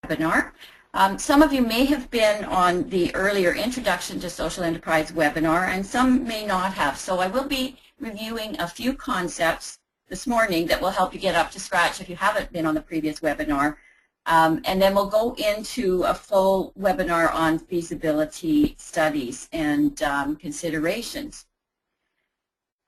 webinar. Some of you may have been on the earlier Introduction to Social Enterprise webinar, and some may not have. So I will be reviewing a few concepts this morning that will help you get up to scratch if you haven't been on the previous webinar. And then we'll go into a full webinar on feasibility studies and considerations.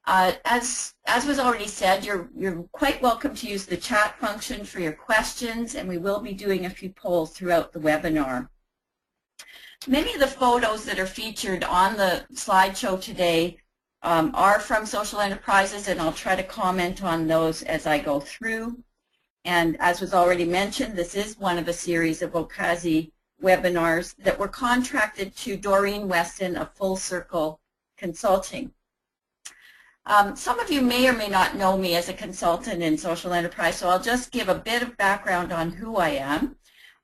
As was already said, you're quite welcome to use the chat function for your questions, and we will be doing a few polls throughout the webinar. Many of the photos that are featured on the slideshow today are from social enterprises, and I'll try to comment on those as I go through. And as was already mentioned, this is one of a series of ORGWISE webinars that were contracted to Doreen Weston of Full Circle Consulting. Some of you may or may not know me as a consultant in social enterprise, so I'll just give a bit of background on who I am.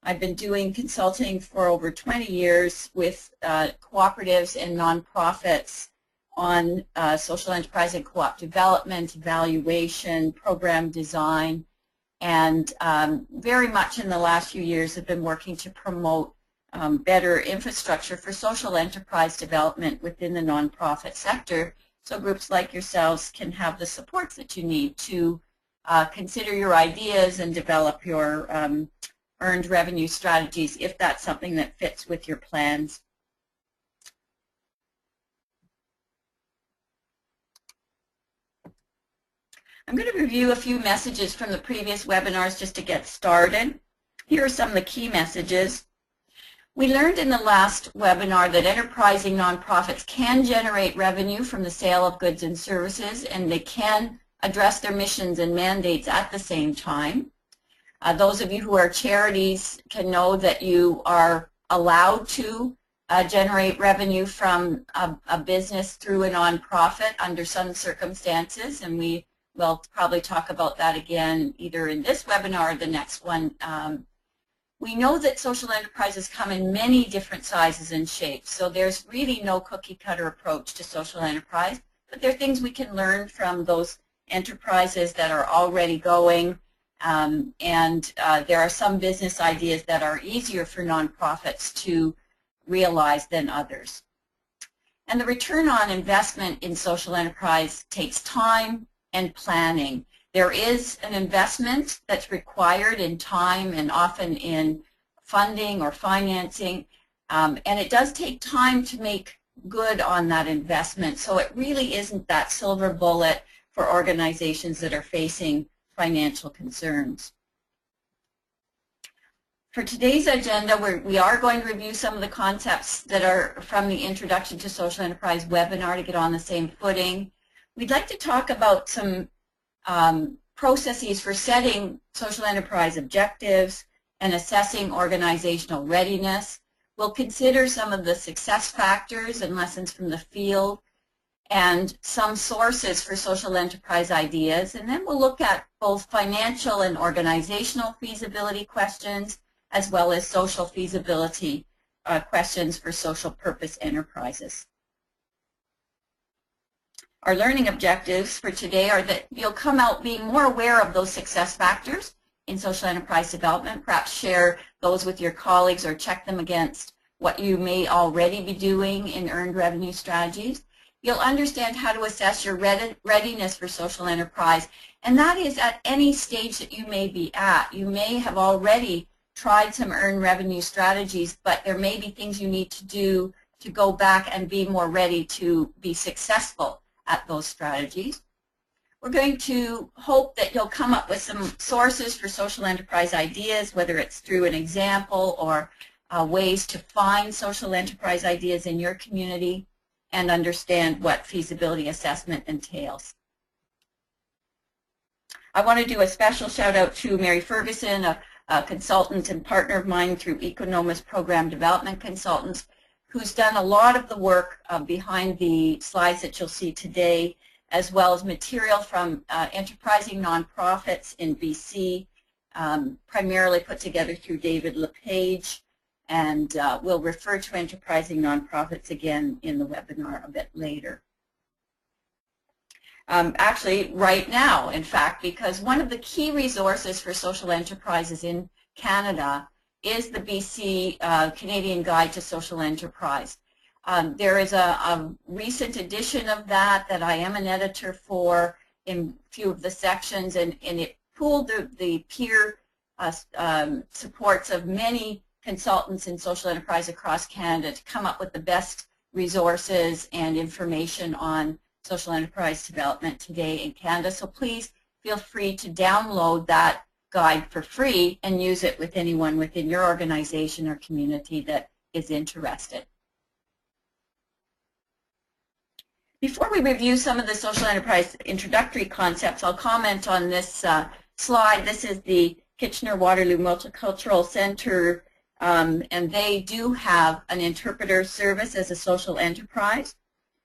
I've been doing consulting for over 20 years with cooperatives and nonprofits on social enterprise and co-op development, evaluation, program design, and very much in the last few years have been working to promote better infrastructure for social enterprise development within the nonprofit sector, so groups like yourselves can have the supports that you need to consider your ideas and develop your earned revenue strategies if that's something that fits with your plans. I'm going to review a few messages from the previous webinars just to get started. Here are some of the key messages. We learned in the last webinar that enterprising nonprofits can generate revenue from the sale of goods and services, and they can address their missions and mandates at the same time. Those of you who are charities can know that you are allowed to generate revenue from a business through a nonprofit under some circumstances, and we will probably talk about that again either in this webinar or the next one. We know that social enterprises come in many different sizes and shapes, so there's really no cookie-cutter approach to social enterprise, but there are things we can learn from those enterprises that are already going, and there are some business ideas that are easier for nonprofits to realize than others. And the return on investment in social enterprise takes time and planning. There is an investment that's required in time and often in funding or financing, and it does take time to make good on that investment. So it really isn't that silver bullet for organizations that are facing financial concerns. For today's agenda, we are going to review some of the concepts that are from the Introduction to Social Enterprise webinar to get on the same footing. We'd like to talk about some processes for setting social enterprise objectives and assessing organizational readiness. We'll consider some of the success factors and lessons from the field and some sources for social enterprise ideas, and then we'll look at both financial and organizational feasibility questions as well as social feasibility questions for social purpose enterprises. Our learning objectives for today are that you'll come out being more aware of those success factors in social enterprise development, perhaps share those with your colleagues or check them against what you may already be doing in earned revenue strategies. You'll understand how to assess your readiness for social enterprise, and that is at any stage that you may be at. You may have already tried some earned revenue strategies, but there may be things you need to do to go back and be more ready to be successful at those strategies. We're going to hope that you'll come up with some sources for social enterprise ideas, whether it's through an example or ways to find social enterprise ideas in your community and understand what feasibility assessment entails. I want to do a special shout out to Mary Ferguson, a consultant and partner of mine through Economist Program Development Consultants, who's done a lot of the work behind the slides that you'll see today, as well as material from enterprising nonprofits in BC, primarily put together through David LePage, and we'll refer to enterprising nonprofits again in the webinar a bit later. Actually, right now, in fact, because one of the key resources for social enterprises in Canada is the BC Canadian Guide to Social Enterprise. There is a recent edition of that I am an editor for in a few of the sections, and it pooled the peer supports of many consultants in social enterprise across Canada to come up with the best resources and information on social enterprise development today in Canada. So please feel free to download that guide for free and use it with anyone within your organization or community that is interested. Before we review some of the social enterprise introductory concepts, I'll comment on this slide. This is the Kitchener-Waterloo Multicultural Centre, and they do have an interpreter service as a social enterprise.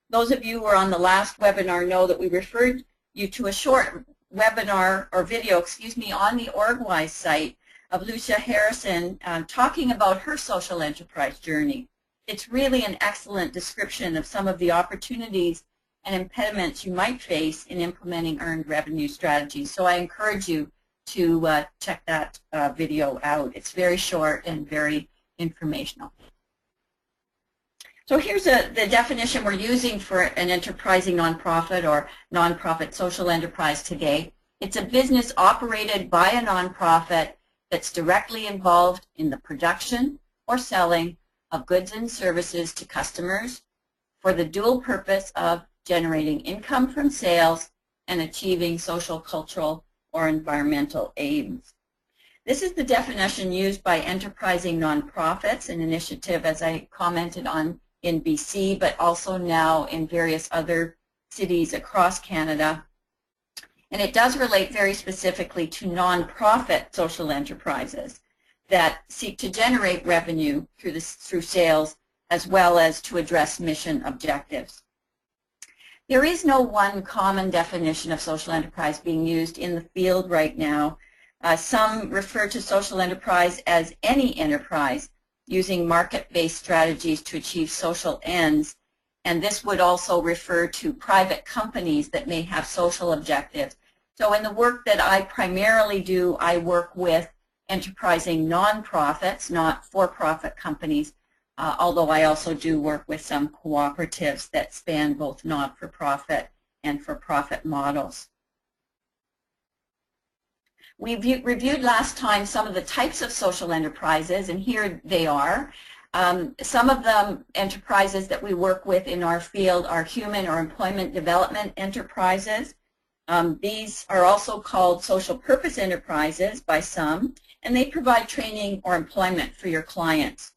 Those of you who were on the last webinar know that we referred you to a short webinar or video, on the ORGWISE site of Lucia Harrison talking about her social enterprise journey. It's really an excellent description of some of the opportunities and impediments you might face in implementing earned revenue strategies. So I encourage you to check that video out. It's very short and very informational. So here's the definition we're using for an enterprising nonprofit or nonprofit social enterprise today. It's a business operated by a nonprofit that's directly involved in the production or selling of goods and services to customers for the dual purpose of generating income from sales and achieving social, cultural, or environmental aims. This is the definition used by enterprising nonprofits, an initiative, as I commented on, in BC, but also now in various other cities across Canada. And it does relate very specifically to nonprofit social enterprises that seek to generate revenue through sales as well as to address mission objectives. There is no one common definition of social enterprise being used in the field right now. Some refer to social enterprise as any enterprise using market-based strategies to achieve social ends, and this would also refer to private companies that may have social objectives. So in the work that I primarily do, I work with enterprising nonprofits, not for-profit companies, although I also do work with some cooperatives that span both not-for-profit and for-profit models. We reviewed last time some of the types of social enterprises, and here they are. Some of the enterprises that we work with in our field are human or employment development enterprises. These are also called social purpose enterprises by some, and they provide training or employment for your clients.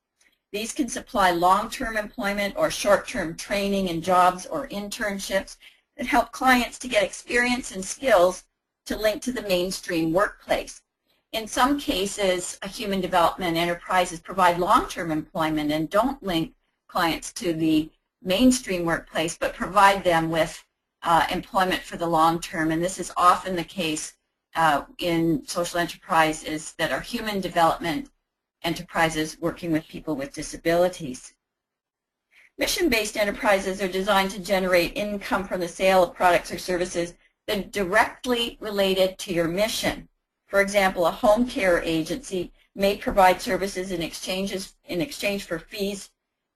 These can supply long-term employment or short-term training in jobs or internships that help clients to get experience and skills to link to the mainstream workplace. In some cases, human development enterprises provide long-term employment and don't link clients to the mainstream workplace, but provide them with employment for the long term. And this is often the case in social enterprises that are human development enterprises working with people with disabilities. Mission-based enterprises are designed to generate income from the sale of products or services that are directly related to your mission. For example, a home care agency may provide services in exchange for fees,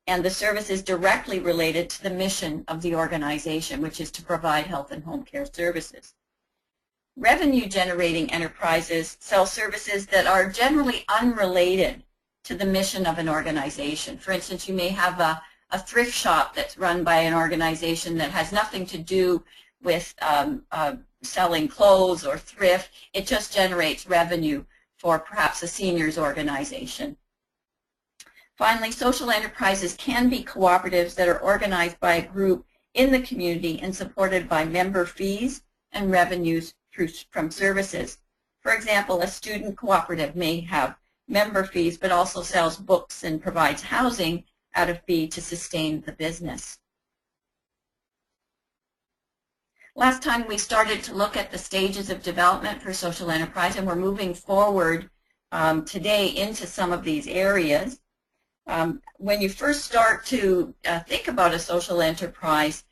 and the service is directly related to the mission of the organization, which is to provide health and home care services. Revenue-generating enterprises sell services that are generally unrelated to the mission of an organization. For instance, you may have a thrift shop that's run by an organization that has nothing to do with selling clothes or thrift. It just generates revenue for perhaps a seniors organization. Finally, social enterprises can be cooperatives that are organized by a group in the community and supported by member fees and revenues from services. For example, a student cooperative may have member fees but also sells books and provides housing out of fee to sustain the business. Last time we started to look at the stages of development for social enterprise, and we're moving forward today into some of these areas. When you first start to think about a social enterprise,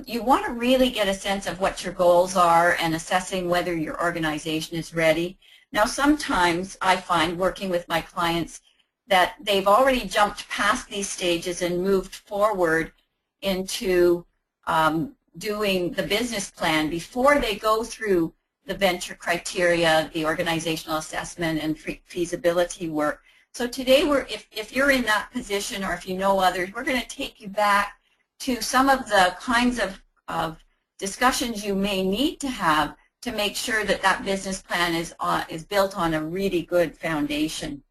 you want to really get a sense of what your goals are and assessing whether your organization is ready. Now, sometimes I find working with my clients that they've already jumped past these stages and moved forward into doing the business plan before they go through the venture criteria, the organizational assessment, and feasibility work. So today, if you're in that position or if you know others, we're going to take you back to some of the kinds of discussions you may need to have to make sure that that business plan is built on a really good foundation.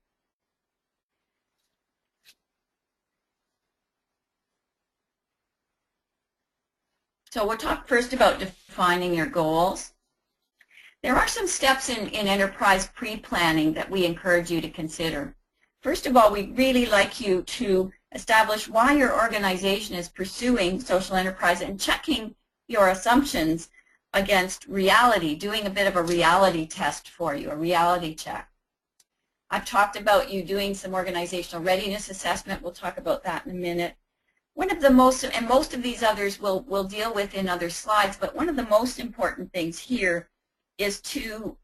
So we'll talk first about defining your goals. There are some steps in enterprise pre-planning that we encourage you to consider. First of all, we'd really like you to establish why your organization is pursuing social enterprise and checking your assumptions against reality, doing a bit of a reality test for you, a reality check. I've talked about you doing some organizational readiness assessment. We'll talk about that in a minute. One of the most, and most of these others we'll deal with in other slides, but one of the most important things here is to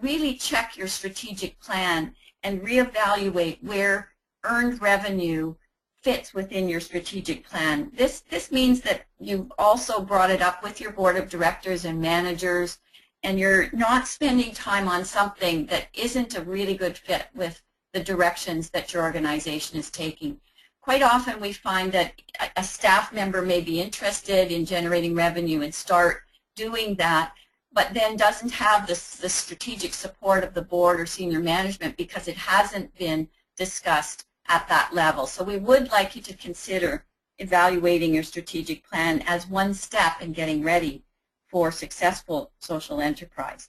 really check your strategic plan and reevaluate where earned revenue fits within your strategic plan. This means that you've also brought it up with your board of directors and managers, and you're not spending time on something that isn't a really good fit with the directions that your organization is taking. Quite often we find that a staff member may be interested in generating revenue and start doing that, but then doesn't have the strategic support of the board or senior management because it hasn't been discussed at that level. So we would like you to consider evaluating your strategic plan as one step in getting ready for successful social enterprise.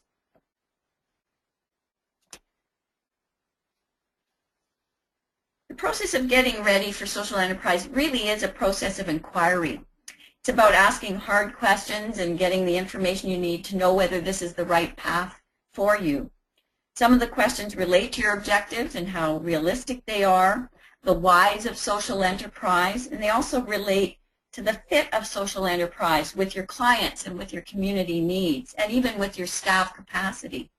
The process of getting ready for social enterprise really is a process of inquiry. It's about asking hard questions and getting the information you need to know whether this is the right path for you. Some of the questions relate to your objectives and how realistic they are, the whys of social enterprise, and they also relate to the fit of social enterprise with your clients and with your community needs, and even with your staff capacity,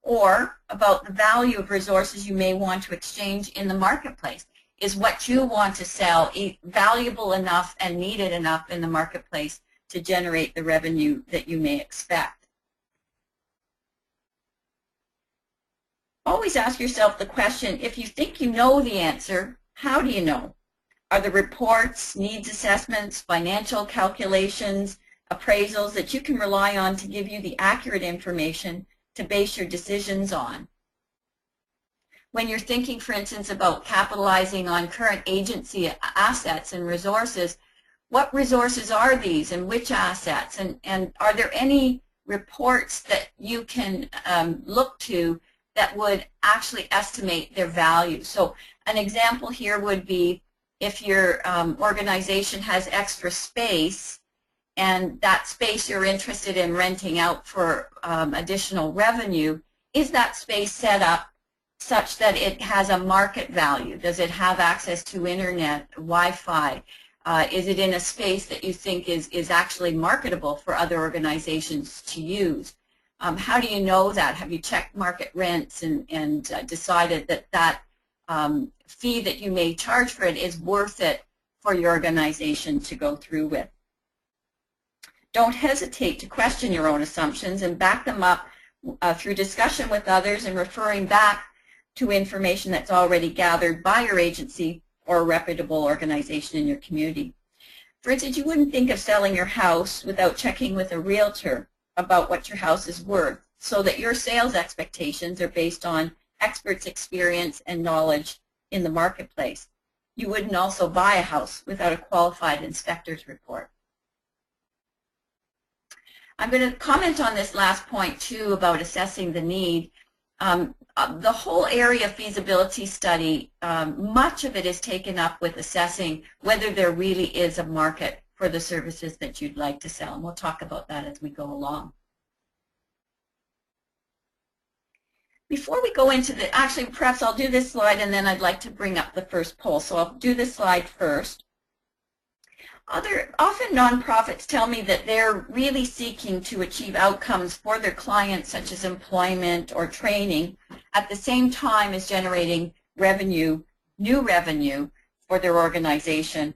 or about the value of resources you may want to exchange in the marketplace. Is what you want to sell valuable enough and needed enough in the marketplace to generate the revenue that you may expect? Always ask yourself the question, if you think you know the answer, how do you know? Are the reports, needs assessments, financial calculations, appraisals that you can rely on to give you the accurate information to base your decisions on? When you're thinking, for instance, about capitalizing on current agency assets and resources, what resources are these and which assets? And are there any reports that you can look to that would actually estimate their value? So an example here would be if your organization has extra space and that space you're interested in renting out for additional revenue, is that space set up such that it has a market value? Does it have access to internet, Wi-Fi? Is it in a space that you think is actually marketable for other organizations to use? How do you know that? Have you checked market rents and decided that fee that you may charge for it is worth it for your organization to go through with? Don't hesitate to question your own assumptions and back them up through discussion with others and referring back to information that's already gathered by your agency or a reputable organization in your community. For instance, you wouldn't think of selling your house without checking with a realtor about what your house is worth, so that your sales expectations are based on experts' experience and knowledge in the marketplace. You wouldn't also buy a house without a qualified inspector's report. I'm going to comment on this last point too about assessing the need. The whole area of feasibility study, much of it is taken up with assessing whether there really is a market for the services that you'd like to sell, and we'll talk about that as we go along. Before we go into the, actually perhaps I'll do this slide and then I'd like to bring up the first poll. So I'll do this slide first. Often nonprofits tell me that they're really seeking to achieve outcomes for their clients, such as employment or training, at the same time as generating revenue, new revenue for their organization.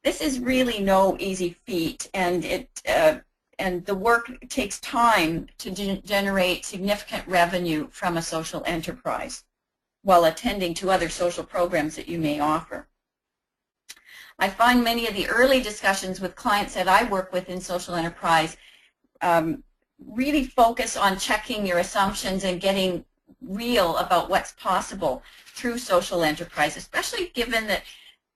This is really no easy feat, and the work takes time to generate significant revenue from a social enterprise while attending to other social programs that you may offer. I find many of the early discussions with clients that I work with in social enterprise really focus on checking your assumptions and getting real about what's possible through social enterprise, especially given that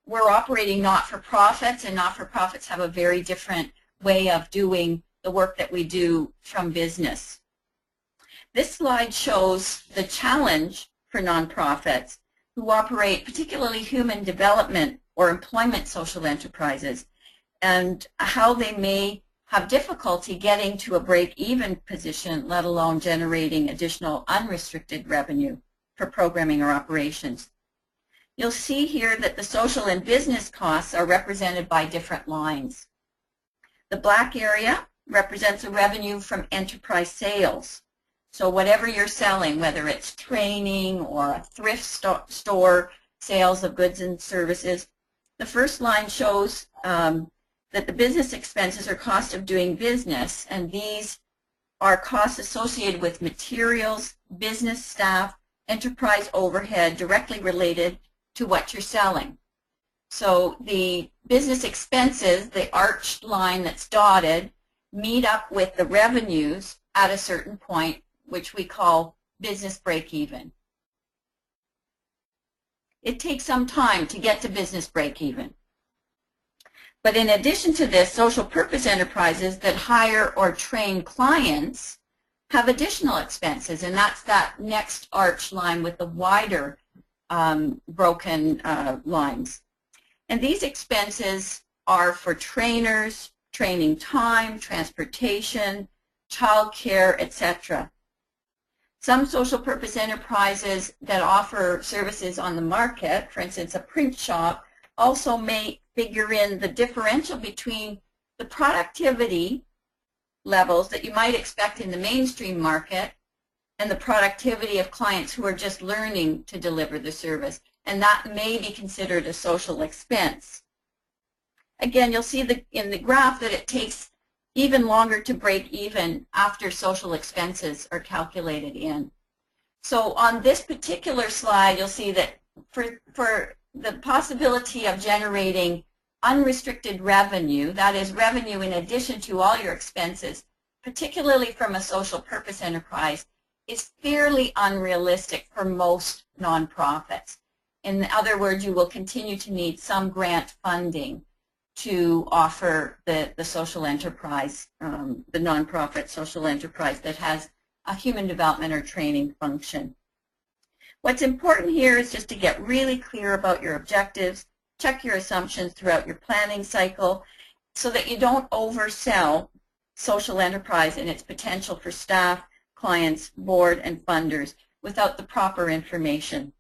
we're operating not-for-profits, and not-for-profits have a very different way of doing the work that we do from business. This slide shows the challenge for nonprofits who operate particularly human development or employment social enterprises, and how they may have difficulty getting to a break-even position, let alone generating additional unrestricted revenue for programming or operations. You'll see here that the social and business costs are represented by different lines. The black area represents the revenue from enterprise sales. So whatever you're selling, whether it's training or a thrift store, sales of goods and services, the first line shows that the business expenses are cost of doing business, and these are costs associated with materials, business staff, enterprise overhead directly related to what you're selling. So the business expenses, the arched line that's dotted, meet up with the revenues at a certain point, which we call business break-even. It takes some time to get to business break-even. But in addition to this, social purpose enterprises that hire or train clients have additional expenses, and that's that next arched line with the wider broken lines. And these expenses are for trainers, training time, transportation, childcare, etc. Some social purpose enterprises that offer services on the market, for instance a print shop, also may figure in the differential between the productivity levels that you might expect in the mainstream market and the productivity of clients who are just learning to deliver the service, and that may be considered a social expense. Again, you'll see in the graph that it takes even longer to break even after social expenses are calculated in. So on this particular slide, you'll see that for the possibility of generating unrestricted revenue, that is revenue in addition to all your expenses, particularly from a social purpose enterprise, is fairly unrealistic for most nonprofits. In other words, you will continue to need some grant funding to offer the social enterprise, the nonprofit social enterprise that has a human development or training function. What's important here is just to get really clear about your objectives, check your assumptions throughout your planning cycle so that you don't oversell social enterprise and its potential for staff, clients, board, and funders without the proper information.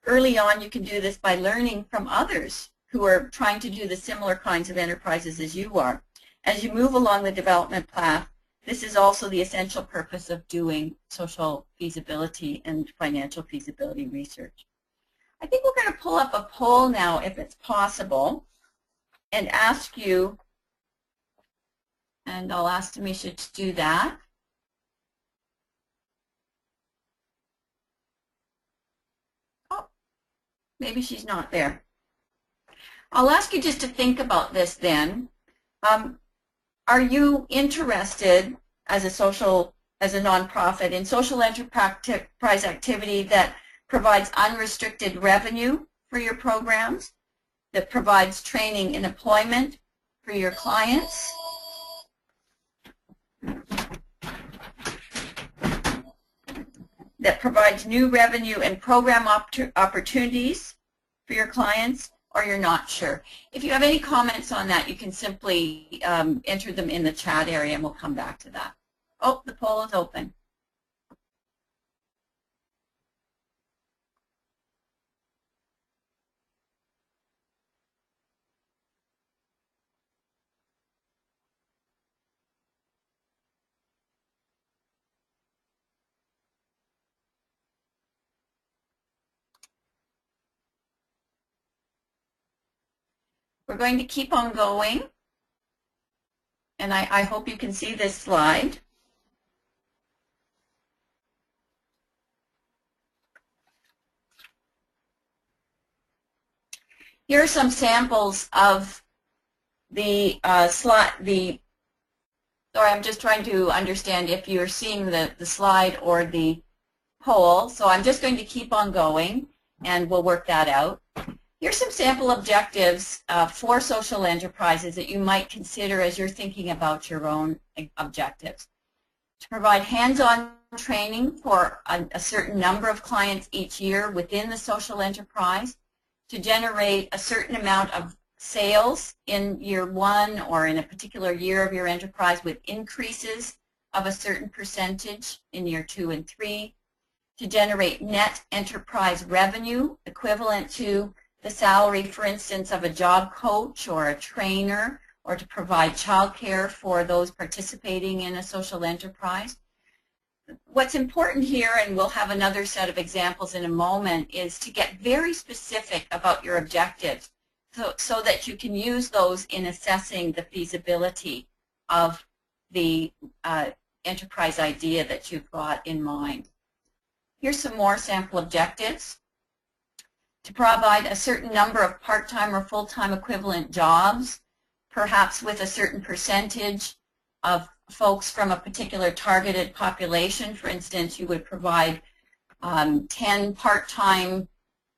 Early on, you can do this by learning from others who are trying to do the similar kinds of enterprises as you are. As you move along the development path, this is also the essential purpose of doing social feasibility and financial feasibility research. I think we're going to pull up a poll now, if it's possible, and ask you, and I'll ask Tamisha to do that. Oh, maybe she's not there. I'll ask you just to think about this then. Are you interested as a nonprofit in social enterprise activity that provides unrestricted revenue for your programs, that provides training and employment for your clients, that provides new revenue and program opportunities for your clients, or you're not sure? If you have any comments on that, you can simply enter them in the chat area and we'll come back to that. Oh, the poll is open. We're going to keep on going, and I hope you can see this slide. Here are some samples of the slide. Sorry, I'm just trying to understand if you're seeing the slide or the poll. So I'm just going to keep on going, and we'll work that out. Here's some sample objectives for social enterprises that you might consider as you're thinking about your own objectives. To provide hands-on training for a certain number of clients each year within the social enterprise, to generate a certain amount of sales in year 1 or in a particular year of your enterprise with increases of a certain percentage in year 2 and 3, to generate net enterprise revenue equivalent to the salary, for instance, of a job coach or a trainer, or to provide childcare for those participating in a social enterprise. What's important here, and we'll have another set of examples in a moment, is to get very specific about your objectives so that you can use those in assessing the feasibility of the enterprise idea that you've got in mind. Here's some more sample objectives. To provide a certain number of part-time or full-time equivalent jobs, perhaps with a certain percentage of folks from a particular targeted population. For instance, you would provide 10 part-time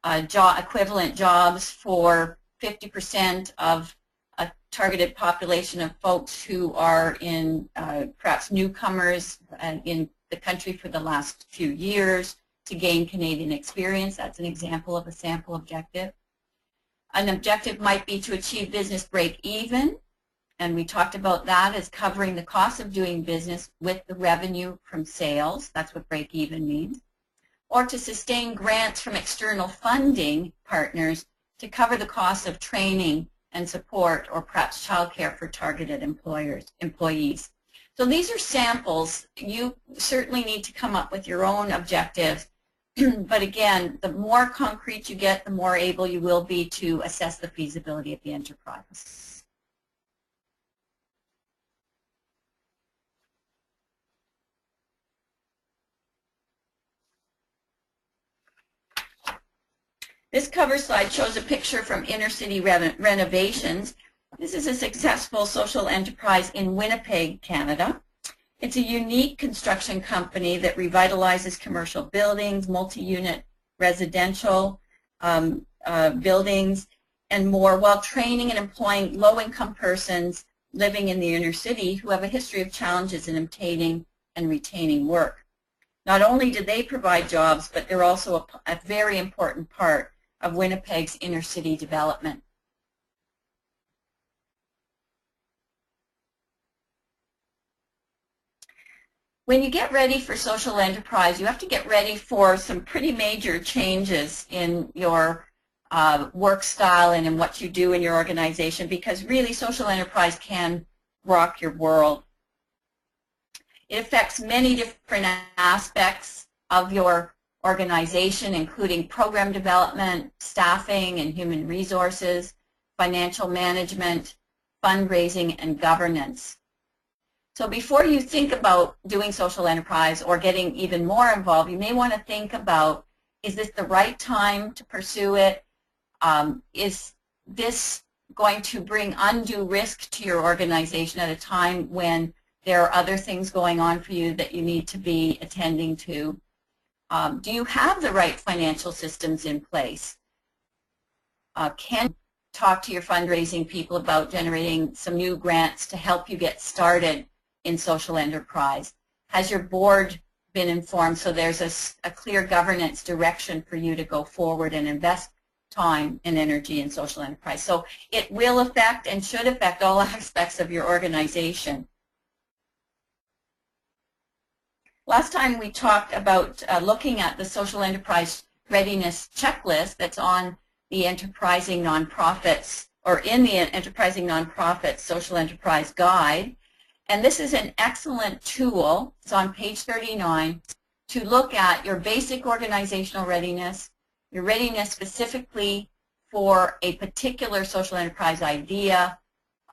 equivalent jobs for 50% of a targeted population of folks who are in perhaps newcomers in the country for the last few years to gain Canadian experience. That's an example of a sample objective. An objective might be to achieve business break-even, and we talked about that as covering the cost of doing business with the revenue from sales. That's what break-even means. Or to sustain grants from external funding partners to cover the cost of training and support, or perhaps childcare for targeted employees. So these are samples. You certainly need to come up with your own objectives. But again, the more concrete you get, the more able you will be to assess the feasibility of the enterprise. This cover slide shows a picture from Inner City Renovations. This is a successful social enterprise in Winnipeg, Canada. It's a unique construction company that revitalizes commercial buildings, multi-unit residential buildings, and more, while training and employing low-income persons living in the inner city who have a history of challenges in obtaining and retaining work. Not only do they provide jobs, but they're also a very important part of Winnipeg's inner city development. When you get ready for social enterprise, you have to get ready for some pretty major changes in your work style and in what you do in your organization, because really social enterprise can rock your world. It affects many different aspects of your organization, including program development, staffing and human resources, financial management, fundraising, and governance. So before you think about doing social enterprise or getting even more involved, you may want to think about, is this the right time to pursue it? Is this going to bring undue risk to your organization at a time when there are other things going on for you that you need to be attending to? Do you have the right financial systems in place? Can you talk to your fundraising people about generating some new grants to help you get started in social enterprise? Has your board been informed so there's a clear governance direction for you to go forward and invest time and energy in social enterprise? So it will affect and should affect all aspects of your organization. Last time we talked about looking at the social enterprise readiness checklist that's on the Enterprising Nonprofits, or in the Enterprising Nonprofits Social Enterprise Guide. And this is an excellent tool, it's on page 39, to look at your basic organizational readiness, your readiness specifically for a particular social enterprise idea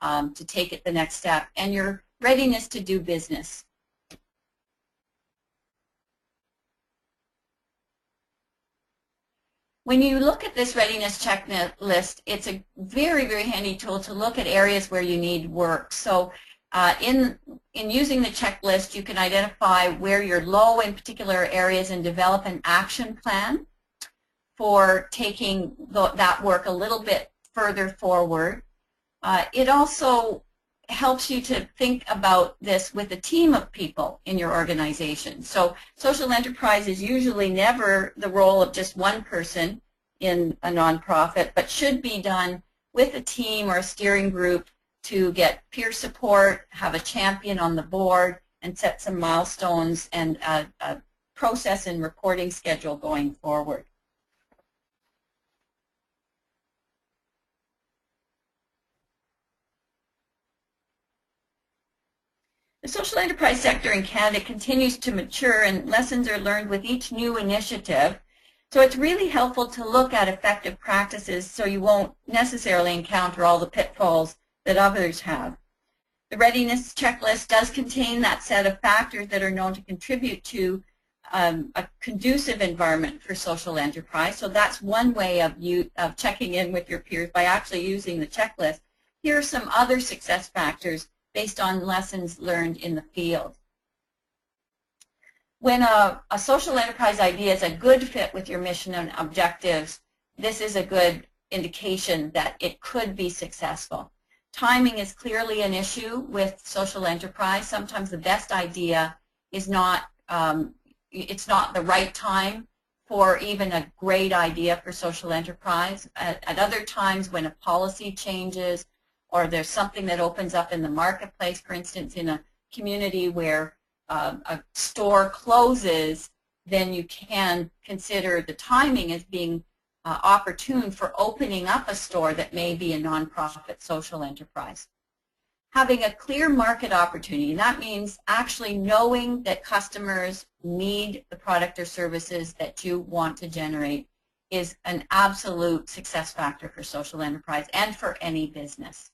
to take it the next step, and your readiness to do business. When you look at this readiness checklist, it's a very, very handy tool to look at areas where you need work. So in using the checklist, you can identify where you're low in particular areas and develop an action plan for taking that work a little bit further forward. It also helps you to think about this with a team of people in your organization. So social enterprise is usually never the role of just one person in a nonprofit, but should be done with a team or a steering group to get peer support, have a champion on the board, and set some milestones and a process and reporting schedule going forward. The social enterprise sector in Canada continues to mature, and lessons are learned with each new initiative. So it's really helpful to look at effective practices so you won't necessarily encounter all the pitfalls that others have. The readiness checklist does contain that set of factors that are known to contribute to a conducive environment for social enterprise. So that's one way of checking in with your peers by actually using the checklist. Here are some other success factors based on lessons learned in the field. When a social enterprise idea is a good fit with your mission and objectives, this is a good indication that it could be successful. Timing is clearly an issue with social enterprise. Sometimes the best idea is not, it's not the right time for even a great idea for social enterprise. At other times when a policy changes or there's something that opens up in the marketplace, for instance, in a community where a store closes, then you can consider the timing as being opportune for opening up a store that may be a nonprofit social enterprise. Having a clear market opportunity, and that means actually knowing that customers need the product or services that you want to generate, is an absolute success factor for social enterprise and for any business.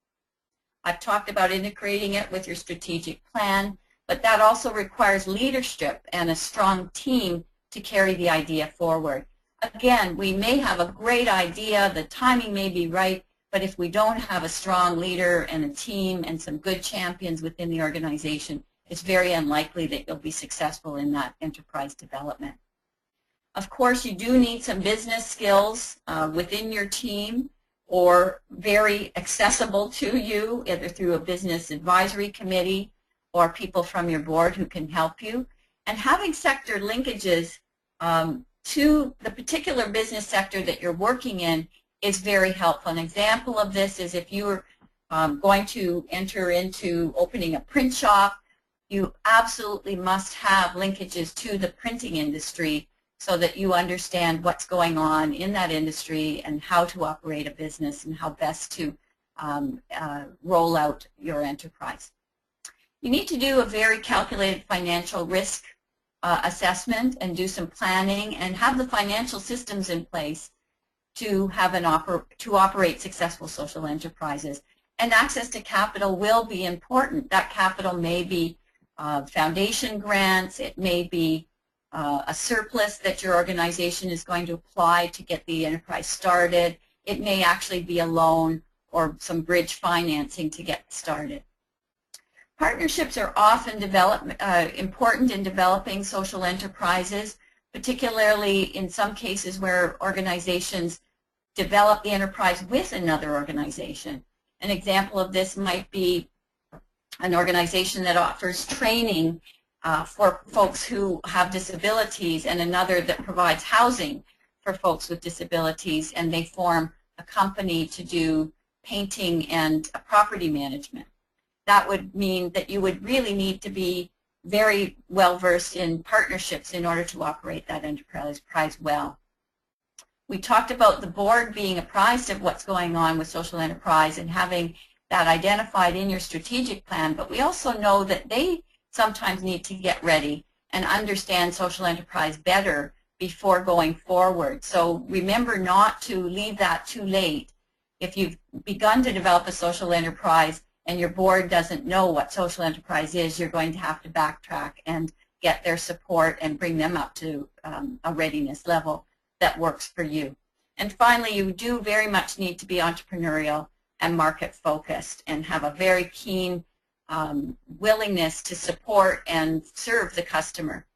I've talked about integrating it with your strategic plan, but that also requires leadership and a strong team to carry the idea forward. Again, we may have a great idea, the timing may be right, but if we don't have a strong leader and a team and some good champions within the organization, it's very unlikely that you'll be successful in that enterprise development. Of course, you do need some business skills within your team or very accessible to you, either through a business advisory committee or people from your board who can help you. And having sector linkages to the particular business sector that you're working in is very helpful. An example of this is if you're going to enter into opening a print shop, you absolutely must have linkages to the printing industry so that you understand what's going on in that industry and how to operate a business and how best to roll out your enterprise. You need to do a very calculated financial risk assessment and do some planning and have the financial systems in place to have to operate successful social enterprises. And access to capital will be important. That capital may be foundation grants, it may be a surplus that your organization is going to apply to get the enterprise started. It may actually be a loan or some bridge financing to get started. Partnerships are often important in developing social enterprises, particularly in some cases where organizations develop the enterprise with another organization. An example of this might be an organization that offers training for folks who have disabilities and another that provides housing for folks with disabilities, and they form a company to do painting and property management. That would mean that you would really need to be very well versed in partnerships in order to operate that enterprise well. We talked about the board being apprised of what's going on with social enterprise and having that identified in your strategic plan, but we also know that they sometimes need to get ready and understand social enterprise better before going forward. So remember not to leave that too late. If you've begun to develop a social enterprise and your board doesn't know what social enterprise is, you're going to have to backtrack and get their support and bring them up to a readiness level that works for you. And finally, you do very much need to be entrepreneurial and market focused and have a very keen willingness to support and serve the customer.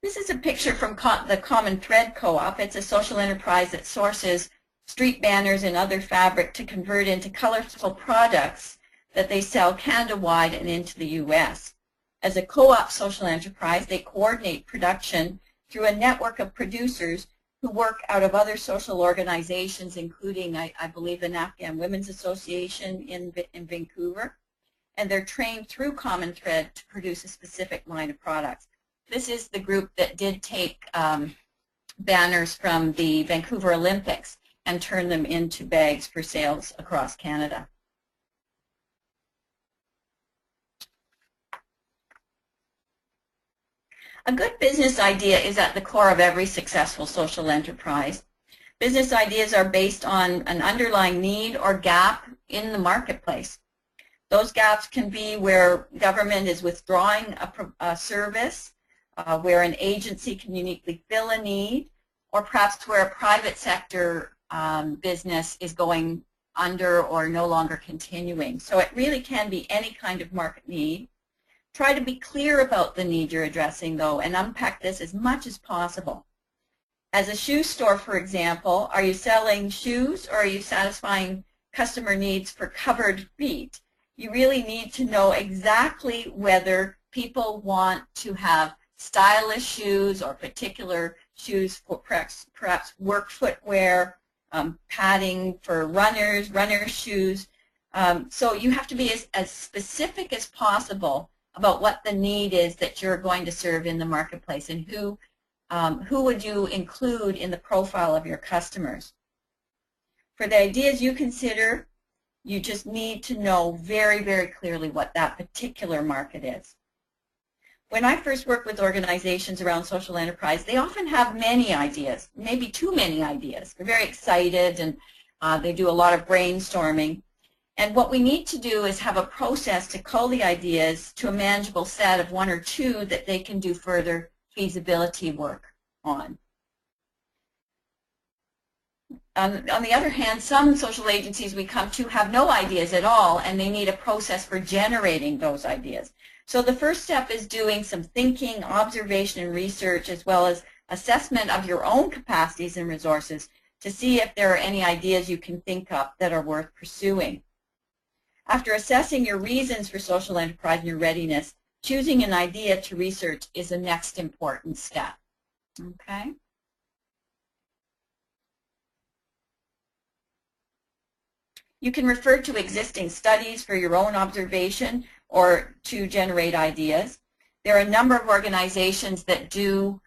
This is a picture from the Common Thread Co-op. It's a social enterprise that sources street banners and other fabric to convert into colorful products that they sell Canada-wide and into the U.S. As a co-op social enterprise, they coordinate production through a network of producers who work out of other social organizations, including, I believe, an Afghan Women's Association in Vancouver. And they're trained through Common Thread to produce a specific line of products. This is the group that did take banners from the Vancouver Olympics and turn them into bags for sales across Canada. A good business idea is at the core of every successful social enterprise. Business ideas are based on an underlying need or gap in the marketplace. Those gaps can be where government is withdrawing a service, where an agency can uniquely fill a need, or perhaps where a private sector business is going under or no longer continuing. So it really can be any kind of market need. Try to be clear about the need you're addressing, though, and unpack this as much as possible. As a shoe store, for example, are you selling shoes or are you satisfying customer needs for covered feet? You really need to know exactly whether people want to have stylish shoes or particular shoes for perhaps work footwear, padding for runners, runner shoes. So you have to be as specific as possible about what the need is that you're going to serve in the marketplace and who would you include in the profile of your customers. For the ideas you consider, you just need to know very, very clearly what that particular market is. When I first work with organizations around social enterprise, they often have many ideas, maybe too many ideas. They're very excited and they do a lot of brainstorming. And what we need to do is have a process to cull the ideas to a manageable set of one or two that they can do further feasibility work on. On the other hand, some social agencies we come to have no ideas at all, and they need a process for generating those ideas. So the first step is doing some thinking, observation, and research, as well as assessment of your own capacities and resources to see if there are any ideas you can think of that are worth pursuing. After assessing your reasons for social enterprise and your readiness, choosing an idea to research is the next important step. Okay? You can refer to existing studies for your own observation or to generate ideas. There are a number of organizations that do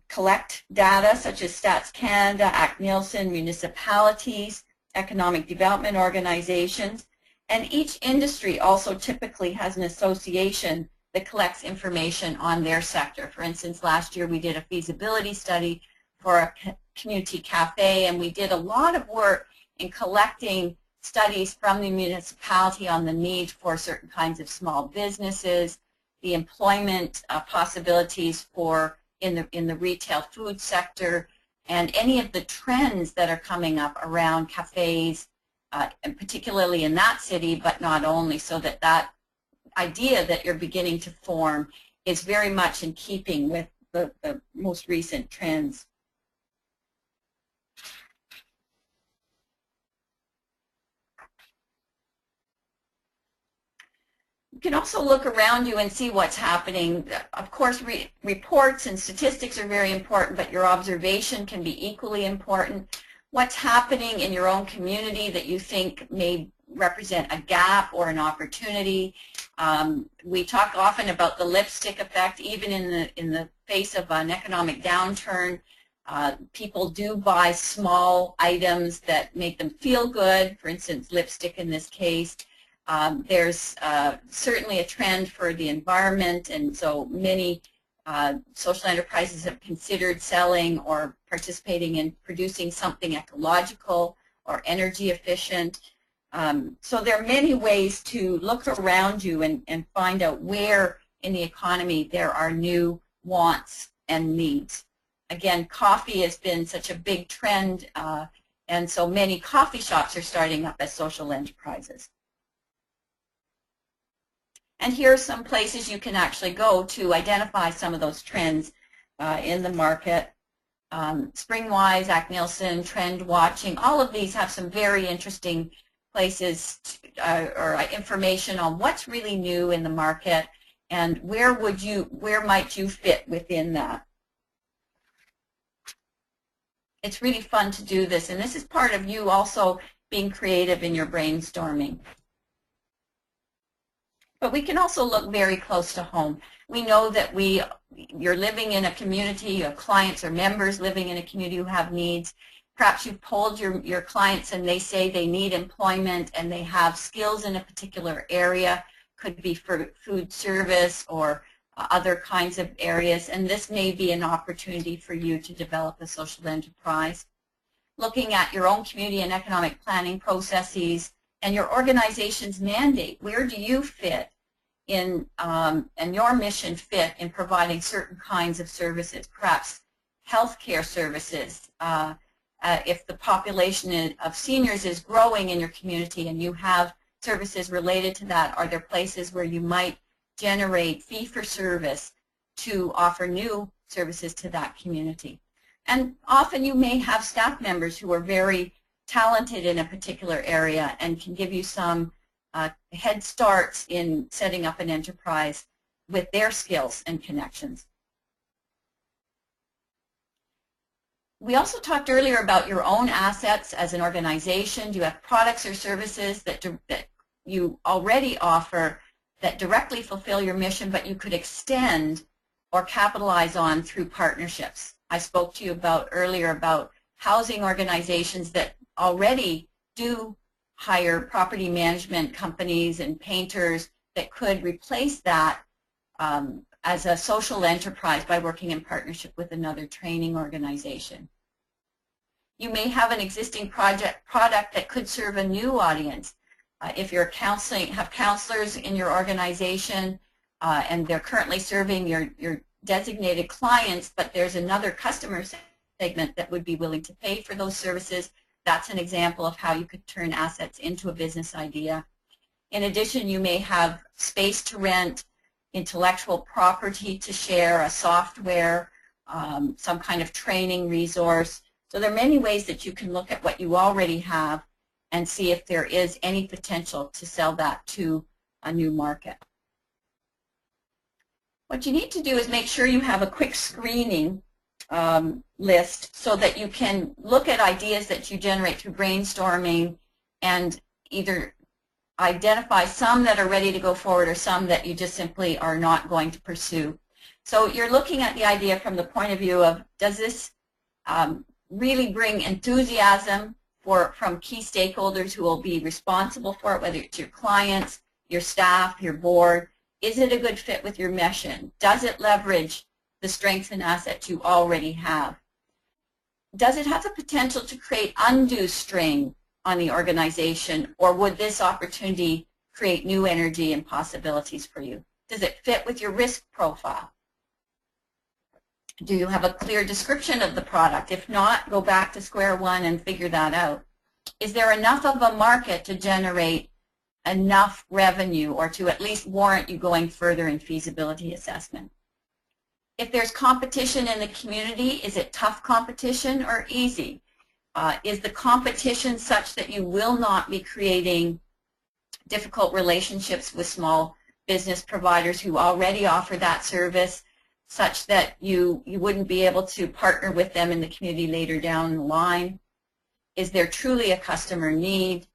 collect data, such as Stats Canada, Act Nielsen, municipalities, economic development organizations, and each industry also typically has an association that collects information on their sector. For instance, last year we did a feasibility study for a community cafe, and we did a lot of work in collecting studies from the municipality on the need for certain kinds of small businesses, the employment possibilities for in the retail food sector, and any of the trends that are coming up around cafes, and particularly in that city, but not only, so that that idea that you're beginning to form is very much in keeping with the most recent trends. You can also look around you and see what's happening. Of course, reports and statistics are very important, but your observation can be equally important. What's happening in your own community that you think may represent a gap or an opportunity. We talk often about the lipstick effect. Even in the face of an economic downturn, people do buy small items that make them feel good, for instance, lipstick in this case. There's certainly a trend for the environment, and so many social enterprises have considered selling or participating in producing something ecological or energy efficient. So there are many ways to look around you and find out where in the economy there are new wants and needs. Again, coffee has been such a big trend, and so many coffee shops are starting up as social enterprises. And here are some places you can actually go to identify some of those trends in the market. Springwise, ACNielsen, Trend Watching, all of these have some very interesting places or information on what's really new in the market and where might you fit within that. It's really fun to do this, and this is part of you also being creative in your brainstorming. But we can also look very close to home. We know that you're living in a community, you have clients or members living in a community who have needs. Perhaps you've polled your clients and they say they need employment and they have skills in a particular area. Could be for food service or other kinds of areas, and this may be an opportunity for you to develop a social enterprise. Looking at your own community and economic planning processes and your organization's mandate. Where do you fit in, and your mission fit in providing certain kinds of services, perhaps healthcare services. If the population of seniors is growing in your community and you have services related to that, are there places where you might generate fee-for-service to offer new services to that community? And often you may have staff members who are very talented in a particular area and can give you some head starts in setting up an enterprise with their skills and connections. We also talked earlier about your own assets as an organization. Do you have products or services that you already offer that directly fulfill your mission, but you could extend or capitalize on through partnerships? I spoke to you earlier about housing organizations that already do hire property management companies and painters that could replace that as a social enterprise by working in partnership with another training organization. You may have an existing product that could serve a new audience. If you're have counselors in your organization and they're currently serving your designated clients, but there's another customer segment that would be willing to pay for those services, that's an example of how you could turn assets into a business idea. In addition, you may have space to rent, intellectual property to share, a software, some kind of training resource. So there are many ways that you can look at what you already have and see if there is any potential to sell that to a new market. What you need to do is make sure you have a quick screening list so that you can look at ideas that you generate through brainstorming and either identify some that are ready to go forward or some that you just simply are not going to pursue. So you're looking at the idea from the point of view of, does this really bring enthusiasm from key stakeholders who will be responsible for it, whether it's your clients, your staff, your board? Is it a good fit with your mission? Does it leverage the strengths and assets you already have? Does it have the potential to create undue strain on the organization, or would this opportunity create new energy and possibilities for you? Does it fit with your risk profile? Do you have a clear description of the product? If not, go back to square one and figure that out. Is there enough of a market to generate enough revenue or to at least warrant you going further in feasibility assessment? If there's competition in the community, is it tough competition or easy? Is the competition such that you will not be creating difficult relationships with small business providers who already offer that service, such that you wouldn't be able to partner with them in the community later down the line? Is there truly a customer need?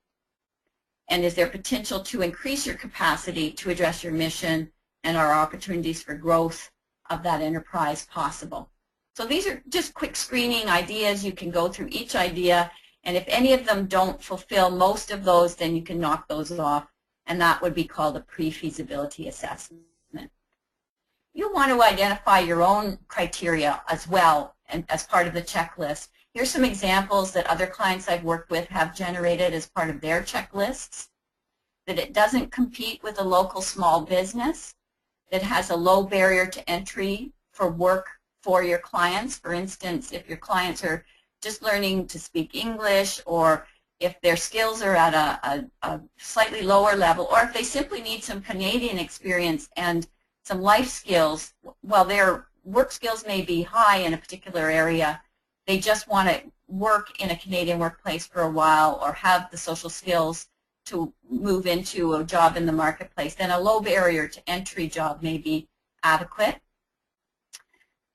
And is there potential to increase your capacity to address your mission, and are opportunities for growth of that enterprise possible? So these are just quick screening ideas. You can go through each idea, and if any of them don't fulfill most of those, then you can knock those off, and that would be called a pre-feasibility assessment. you want to identify your own criteria as well and as part of the checklist. Here's some examples that other clients I've worked with have generated as part of their checklists. That it doesn't compete with a local small business, that has a low barrier to entry for work for your clients. For instance, if your clients are just learning to speak English, or if their skills are at a slightly lower level, or if they simply need some Canadian experience and some life skills, while their work skills may be high in a particular area, they just want to work in a Canadian workplace for a while or have the social skills to move into a job in the marketplace, then a low barrier to entry job may be adequate.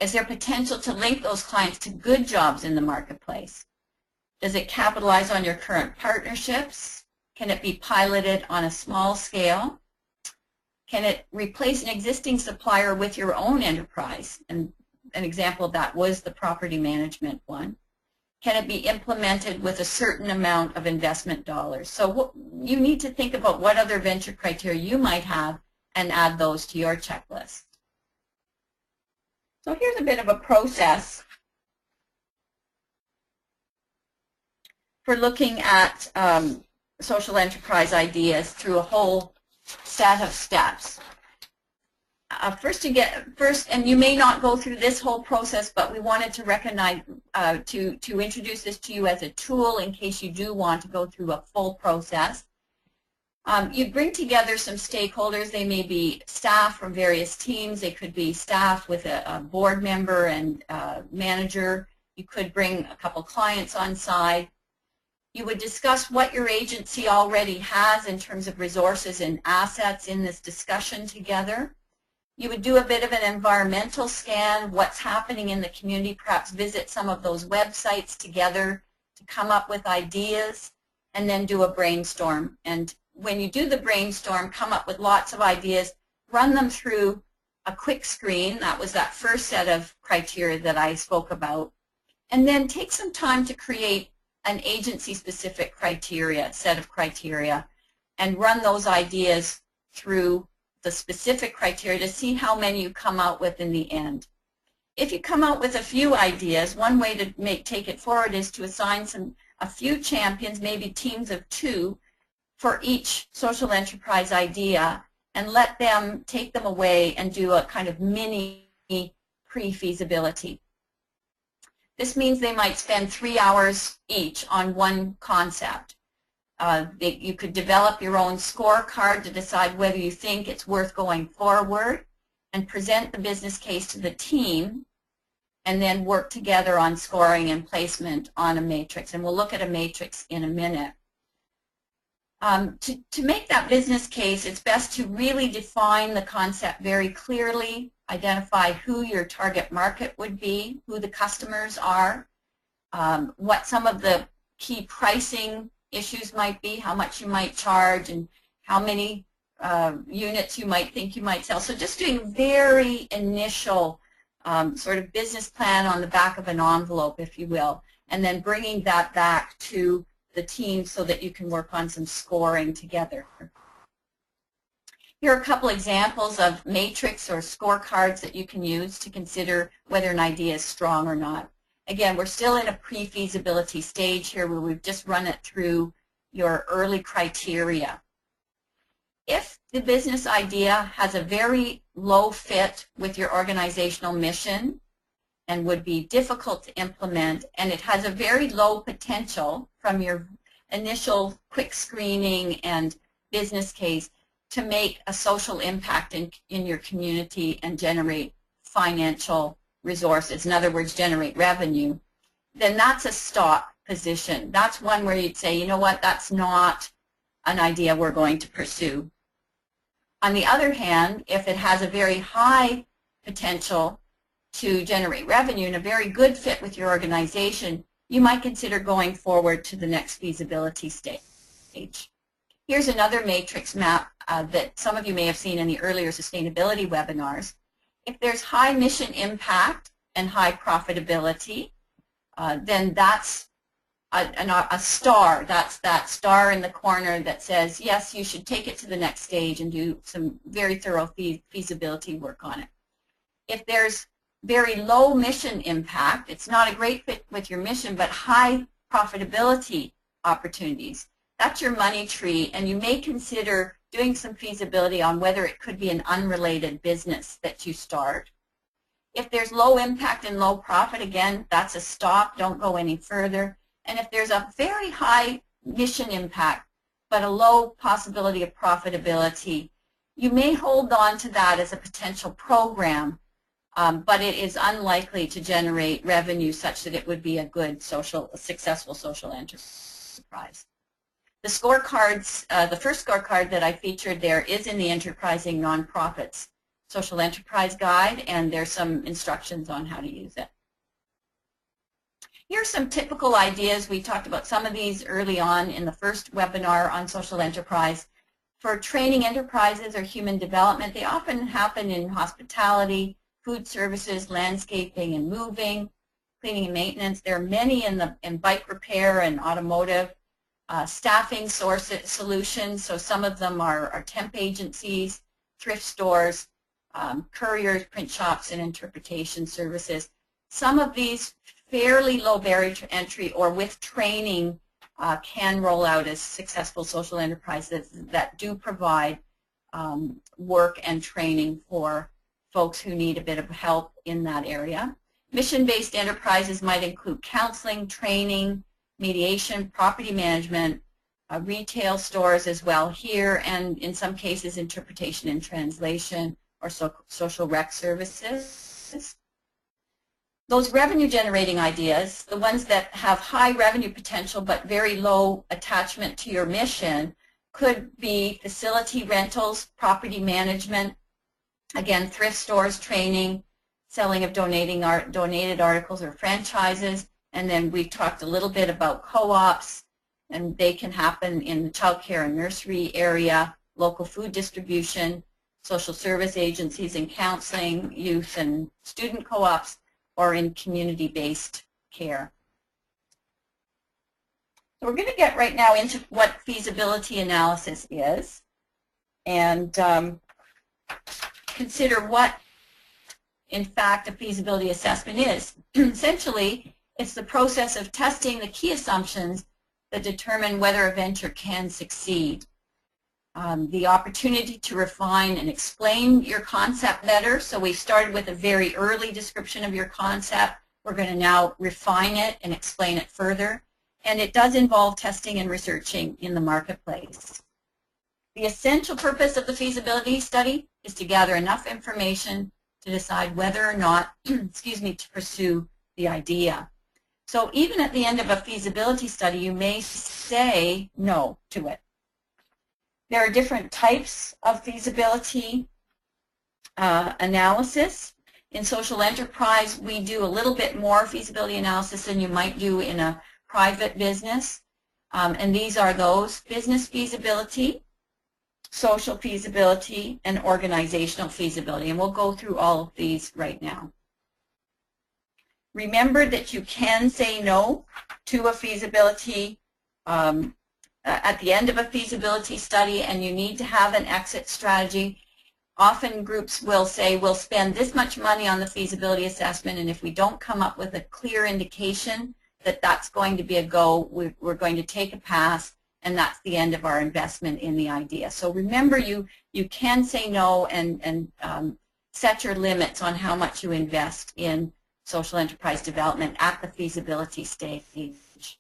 Is there potential to link those clients to good jobs in the marketplace? Does it capitalize on your current partnerships? Can it be piloted on a small scale? Can it replace an existing supplier with your own enterprise? And an example of that was the property management one. Can it be implemented with a certain amount of investment dollars? So you need to think about what other venture criteria you might have and add those to your checklist. So here's a bit of a process for looking at social enterprise ideas through a whole set of steps. First, and you may not go through this whole process, but we wanted to recognize, to introduce this to you as a tool in case you do want to go through a full process. You bring together some stakeholders. They may be staff from various teams. They could be staff with a board member and manager. You could bring a couple clients on side. You would discuss what your agency already has in terms of resources and assets in this discussion together. You would do a bit of an environmental scan, what's happening in the community, perhaps visit some of those websites together to come up with ideas, and then do a brainstorm. And when you do the brainstorm, come up with lots of ideas, run them through a quick screen. That was that first set of criteria that I spoke about. And then take some time to create an agency-specific set of criteria, and run those ideas through the specific criteria to see how many you come out with in the end. If you come out with a few ideas, one way to take it forward is to assign a few champions, maybe teams of 2, for each social enterprise idea, and let them take them away and do a kind of mini pre-feasibility. This means they might spend 3 hours each on one concept. You could develop your own scorecard to decide whether you think it's worth going forward, and present the business case to the team, and then work together on scoring and placement on a matrix. And we'll look at a matrix in a minute. To make that business case, it's best to really define the concept very clearly, identify who your target market would be, who the customers are, what some of the key pricing issues might be, how much you might charge, and how many units you might think you might sell. So just doing very initial sort of business plan on the back of an envelope, if you will, and then bringing that back to the team so that you can work on some scoring together. Here are a couple examples of matrix or scorecards that you can use to consider whether an idea is strong or not. Again, we're still in a pre-feasibility stage here where we've just run it through your early criteria. If the business idea has a very low fit with your organizational mission and would be difficult to implement, and it has a very low potential from your initial quick screening and business case to make a social impact in your community and generate financial resources, in other words, generate revenue, then that's a stop position. That's one where you'd say, you know what, that's not an idea we're going to pursue. On the other hand, if it has a very high potential to generate revenue and a very good fit with your organization, you might consider going forward to the next feasibility stage. Here's another matrix map that some of you may have seen in the earlier sustainability webinars. If there's high mission impact and high profitability, then that's a star. That's that star in the corner that says, yes, you should take it to the next stage and do some very thorough feasibility work on it. If there's very low mission impact, it's not a great fit with your mission, but high profitability opportunities, that's your money tree, and you may consider doing some feasibility on whether it could be an unrelated business that you start. If there's low impact and low profit, again, that's a stop, don't go any further. And if there's a very high mission impact, but a low possibility of profitability, you may hold on to that as a potential program, but it is unlikely to generate revenue such that it would be a good successful social enterprise. The scorecards, the first scorecard that I featured there is in the Enterprising Nonprofits Social Enterprise Guide, and there's some instructions on how to use it. Here's some typical ideas. We talked about some of these early on in the first webinar on social enterprise. For training enterprises or human development, they often happen in hospitality, food services, landscaping and moving, cleaning and maintenance. There are many in bike repair and automotive. Staffing solutions, so some of them are temp agencies, thrift stores, couriers, print shops, and interpretation services. Some of these fairly low barrier to entry or with training can roll out as successful social enterprises that do provide work and training for folks who need a bit of help in that area. Mission-based enterprises might include counseling, training, mediation, property management, retail stores as well here, and in some cases interpretation and translation or social rec services. Those revenue generating ideas, the ones that have high revenue potential but very low attachment to your mission, could be facility rentals, property management, again thrift stores, training, selling of donated articles or franchises. And then we talked a little bit about co-ops, and they can happen in the child care and nursery area, local food distribution, social service agencies and counseling, youth and student co-ops, or in community-based care. So we're going to get right now into what feasibility analysis is and consider what, in fact, a feasibility assessment is. Essentially, it's the process of testing the key assumptions that determine whether a venture can succeed. The opportunity to refine and explain your concept better. So we started with a very early description of your concept. We're going to now refine it and explain it further. And it does involve testing and researching in the marketplace. The essential purpose of the feasibility study is to gather enough information to decide whether or not, excuse me, to pursue the idea. So even at the end of a feasibility study, you may say no to it. There are different types of feasibility analysis. In social enterprise, we do a little bit more feasibility analysis than you might do in a private business. And these are those: business feasibility, social feasibility, and organizational feasibility. And we'll go through all of these right now. Remember that you can say no to a feasibility at the end of a feasibility study, and you need to have an exit strategy. Often groups will say, we'll spend this much money on the feasibility assessment, and if we don't come up with a clear indication that that's going to be a go, we're going to take a pass, and that's the end of our investment in the idea. So remember, you can say no and set your limits on how much you invest in social enterprise development at the feasibility stage.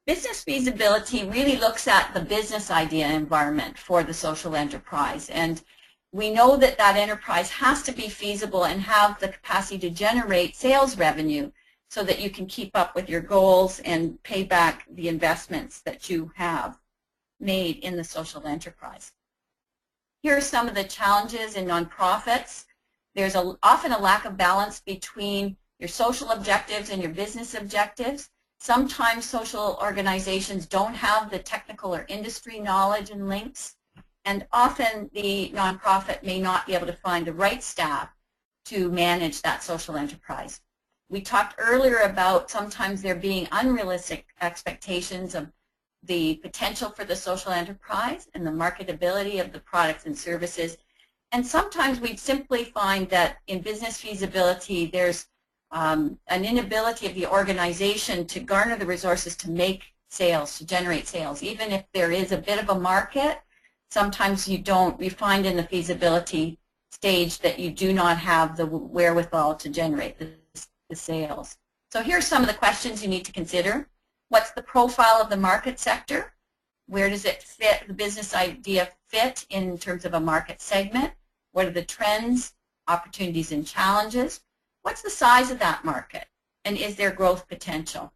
Business feasibility really looks at the business idea environment for the social enterprise, and we know that that enterprise has to be feasible and have the capacity to generate sales revenue so that you can keep up with your goals and pay back the investments that you have made in the social enterprise. Here are some of the challenges in nonprofits. There's often a lack of balance between your social objectives and your business objectives. Sometimes social organizations don't have the technical or industry knowledge and links, and often the nonprofit may not be able to find the right staff to manage that social enterprise. We talked earlier about sometimes there being unrealistic expectations of the potential for the social enterprise and the marketability of the products and services. And sometimes we simply find that in business feasibility there's an inability of the organization to garner the resources to make sales, to generate sales. Even if there is a bit of a market, sometimes you find in the feasibility stage that you do not have the wherewithal to generate the sales. So here are some of the questions you need to consider. What's the profile of the market sector? Where does it fit, the business idea fit in terms of a market segment? What are the trends, opportunities, and challenges? What's the size of that market? And is there growth potential?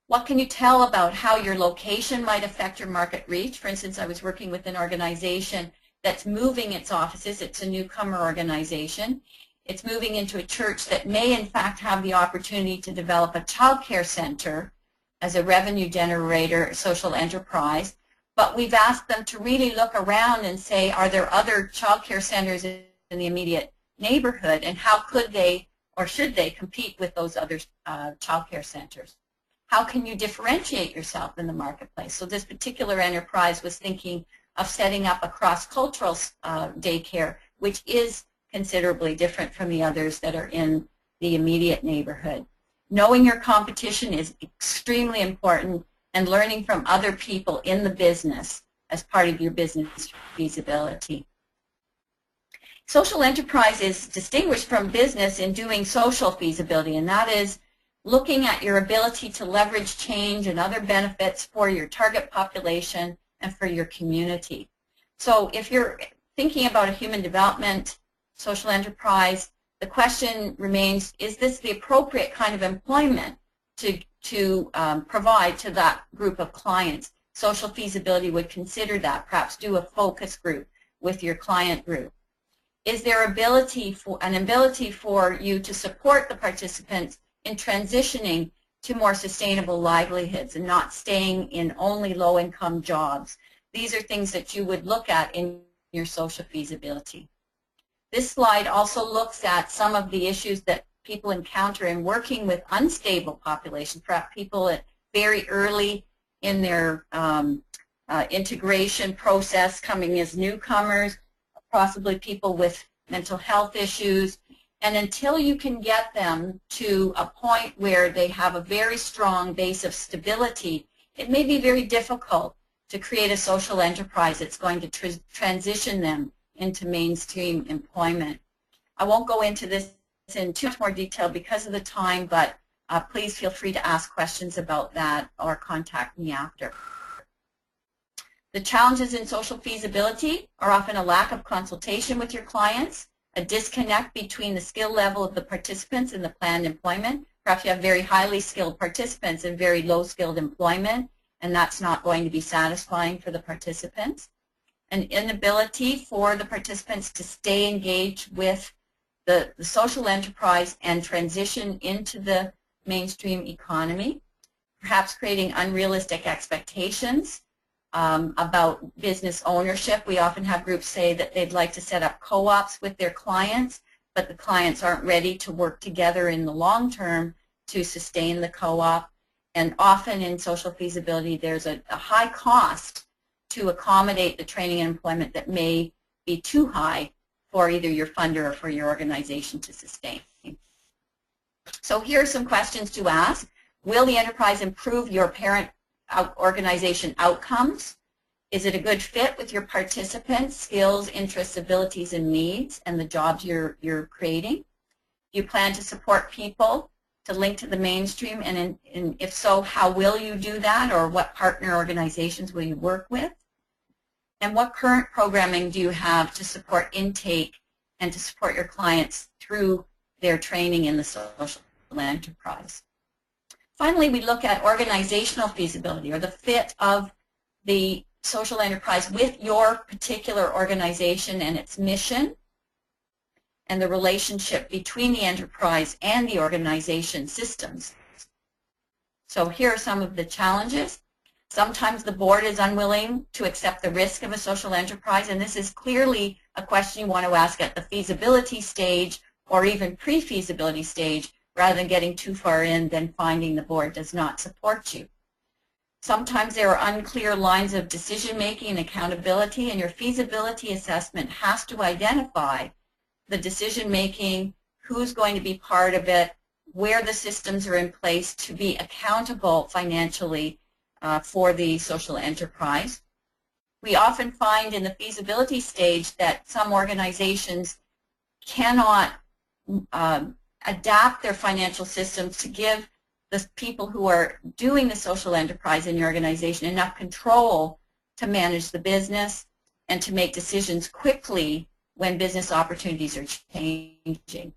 What can you tell about how your location might affect your market reach? For instance, I was working with an organization that's moving its offices. It's a newcomer organization. It's moving into a church that may in fact have the opportunity to develop a child care center as a revenue generator, social enterprise. But we've asked them to really look around and say, are there other child care centers in the immediate neighborhood, and how could they or should they compete with those other child care centers? How can you differentiate yourself in the marketplace? So this particular enterprise was thinking of setting up a cross-cultural daycare, which is considerably different from the others that are in the immediate neighborhood. Knowing your competition is extremely important, and learning from other people in the business as part of your business feasibility. Social enterprise is distinguished from business in doing social feasibility, and that is looking at your ability to leverage change and other benefits for your target population and for your community. So if you're thinking about a human development social enterprise, the question remains, is this the appropriate kind of employment to provide to that group of clients? Social feasibility would consider that, perhaps do a focus group with your client group. Is there an ability for you to support the participants in transitioning to more sustainable livelihoods and not staying in only low-income jobs? These are things that you would look at in your social feasibility. This slide also looks at some of the issues that people encounter in working with unstable populations, perhaps people at very early in their integration process, coming as newcomers, possibly people with mental health issues. And until you can get them to a point where they have a very strong base of stability, it may be very difficult to create a social enterprise that's going to transition them into mainstream employment. I won't go into this in too much more detail because of the time, but please feel free to ask questions about that or contact me after. The challenges in social feasibility are often a lack of consultation with your clients, a disconnect between the skill level of the participants and the planned employment. Perhaps you have very highly skilled participants and very low skilled employment, and that's not going to be satisfying for the participants. An inability for the participants to stay engaged with the social enterprise and transition into the mainstream economy. Perhaps creating unrealistic expectations about business ownership. We often have groups say that they'd like to set up co-ops with their clients, but the clients aren't ready to work together in the long term to sustain the co-op. And often in social feasibility, there's a high cost to accommodate the training and employment that may be too high for either your funder or for your organization to sustain. So here are some questions to ask. Will the enterprise improve your parent organization outcomes? Is it a good fit with your participants' skills, interests, abilities, and needs, and the jobs you're creating? Do you plan to support people to link to the mainstream, and if so, how will you do that, or what partner organizations will you work with? And what current programming do you have to support intake and to support your clients through their training in the social enterprise? Finally, we look at organizational feasibility, or the fit of the social enterprise with your particular organization and its mission, and the relationship between the enterprise and the organization systems. So here are some of the challenges. Sometimes the board is unwilling to accept the risk of a social enterprise, and this is clearly a question you want to ask at the feasibility stage or even pre-feasibility stage, rather than getting too far in, then finding the board does not support you. Sometimes there are unclear lines of decision-making and accountability, and your feasibility assessment has to identify the decision-making, who's going to be part of it, where the systems are in place to be accountable financially for the social enterprise. We often find in the feasibility stage that some organizations cannot adapt their financial systems to give the people who are doing the social enterprise in your organization enough control to manage the business and to make decisions quickly when business opportunities are changing.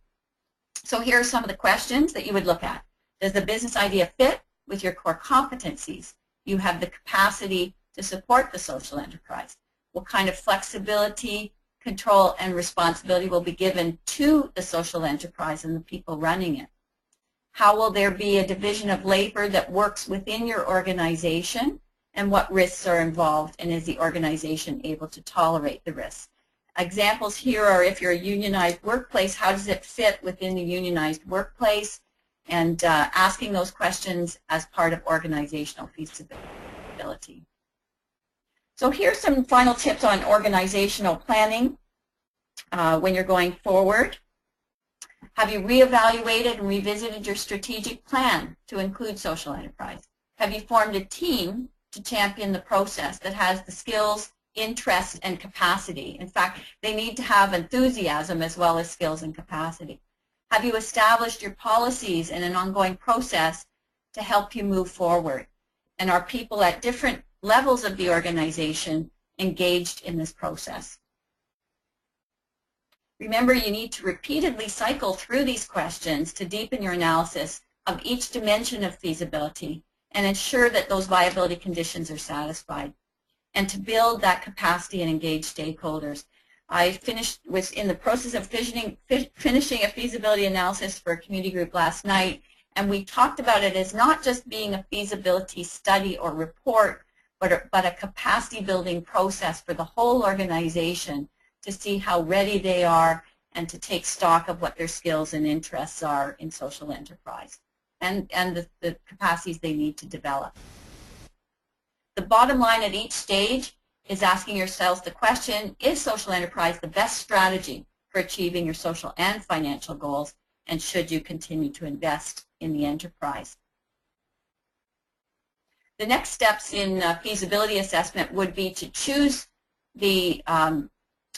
So here are some of the questions that you would look at. Does the business idea fit with your core competencies? You have the capacity to support the social enterprise. What kind of flexibility, control, and responsibility will be given to the social enterprise and the people running it? How will there be a division of labor that works within your organization, and what risks are involved, and is the organization able to tolerate the risks? Examples here are if you're a unionized workplace, how does it fit within the unionized workplace, and asking those questions as part of organizational feasibility. So here's some final tips on organizational planning when you're going forward. Have you reevaluated and revisited your strategic plan to include social enterprise? Have you formed a team to champion the process that has the skills, interest, and capacity? In fact, they need to have enthusiasm as well as skills and capacity. Have you established your policies and an ongoing process to help you move forward? And are people at different levels of the organization engaged in this process? Remember, you need to repeatedly cycle through these questions to deepen your analysis of each dimension of feasibility and ensure that those viability conditions are satisfied, and to build that capacity and engage stakeholders. I was in the process of finishing a feasibility analysis for a community group last night, and we talked about it as not just being a feasibility study or report, but a capacity building process for the whole organization to see how ready they are and to take stock of what their skills and interests are in social enterprise and the capacities they need to develop. The bottom line at each stage is asking yourselves the question, is social enterprise the best strategy for achieving your social and financial goals, and should you continue to invest in the enterprise? The next steps in feasibility assessment would be to choose the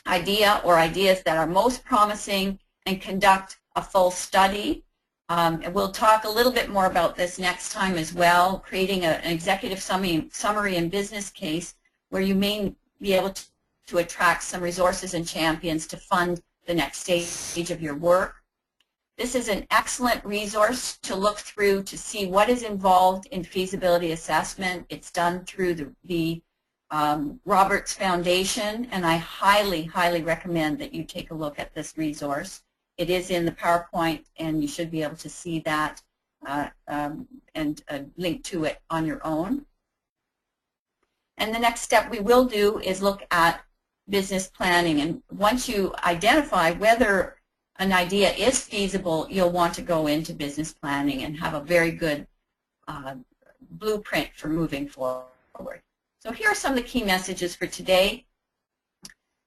idea or ideas that are most promising and conduct a full study. And we'll talk a little bit more about this next time as well, creating an executive summary and business case where you may be able to attract some resources and champions to fund the next stage of your work. This is an excellent resource to look through to see what is involved in feasibility assessment. It's done through the Roberts Foundation, and I highly, highly recommend that you take a look at this resource. It is in the PowerPoint, and you should be able to see that and link to it on your own. And the next step we will do is look at business planning, and once you identify whether an idea is feasible, you'll want to go into business planning and have a very good blueprint for moving forward. So here are some of the key messages for today.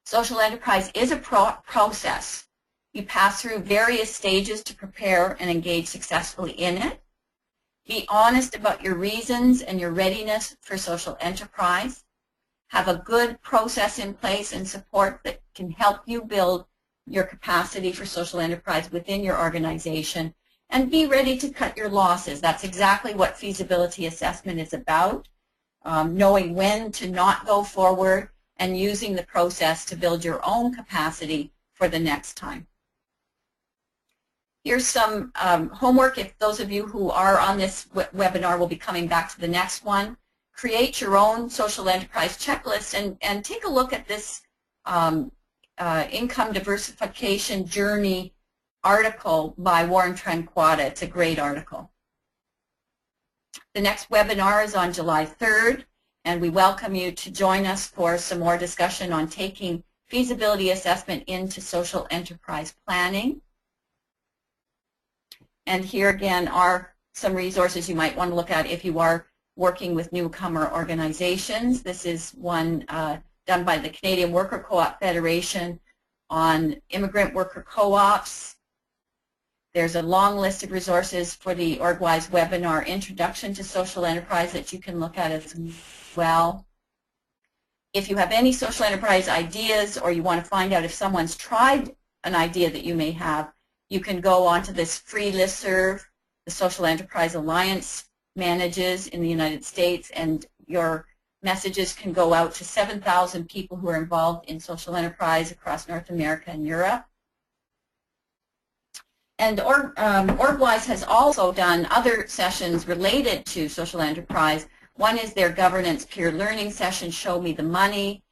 Social enterprise is a process. You pass through various stages to prepare and engage successfully in it. Be honest about your reasons and your readiness for social enterprise. Have a good process in place and support that can help you build your capacity for social enterprise within your organization. And be ready to cut your losses. That's exactly what feasibility assessment is about. Knowing when to not go forward and using the process to build your own capacity for the next time. Here's some homework if those of you who are on this webinar will be coming back to the next one. Create your own social enterprise checklist and take a look at this income diversification journey article by Warren Tranquata. It's a great article. The next webinar is on July 3rd, and we welcome you to join us for some more discussion on taking feasibility assessment into social enterprise planning. And here again are some resources you might want to look at if you are working with newcomer organizations. This is one done by the Canadian Worker Co-op Federation on immigrant worker co-ops. There's a long list of resources for the ORGWISE webinar, Introduction to Social Enterprise, that you can look at as well. If you have any social enterprise ideas or you want to find out if someone's tried an idea that you may have, you can go onto this free listserv the Social Enterprise Alliance manages in the United States, and your messages can go out to 7,000 people who are involved in social enterprise across North America and Europe. And ORGWISE has also done other sessions related to social enterprise. One is their governance peer learning session, Show Me the Money,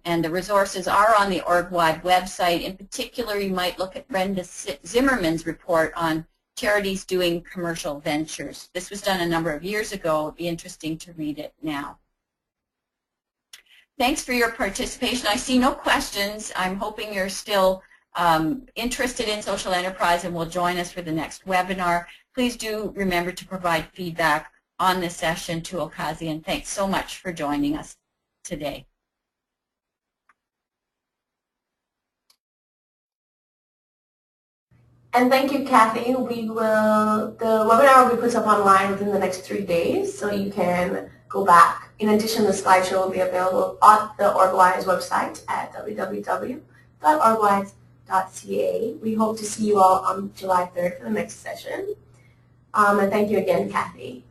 and the resources are on the ORGWISE website. In particular, you might look at Brenda Zimmerman's report on charities doing commercial ventures. This was done a number of years ago. It would be interesting to read it now. Thanks for your participation. I see no questions. I'm hoping you're still interested in social enterprise and will join us for the next webinar. Please do remember to provide feedback on this session to Okazi, and thanks so much for joining us today. And thank you, Kathy. The webinar will be put up online within the next 3 days, so you can go back. In addition, the slideshow will be available on the ORGWISE website at www.orgwise.ca. We hope to see you all on July 3rd for the next session. And thank you again, Kathy.